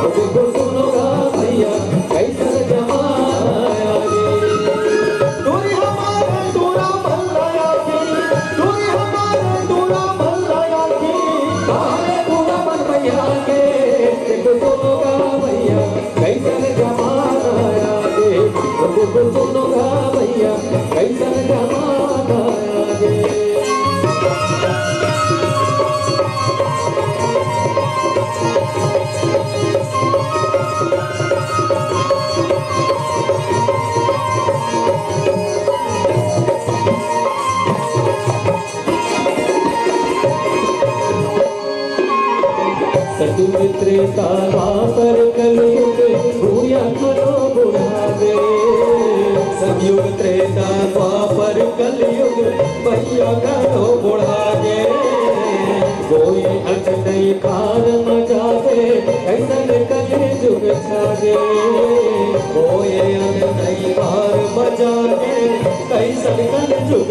देखो सुनो गा भैया कैसन जमाना आया रे। तोरी हमारे टोला मल्लाया की, तोरी हमारे टोला मल्लाया की, काहे पूरा मन भैया के। देखो सुनो गा भैया कैसन जमाना आया रे। देखो सुनो गा भैया कैसन जमाना आया रे। सतयुग त्रेता द्वापर कलयुग भूया करो बुढ़ावे। सतयुग त्रेता द्वापर कलयुग भैया करो बुढ़ावे। कोई अंत नहीं पार मचावे कैसन कले जुग छावे। कोई अंत नहीं पार मचावे कैसन कले जुग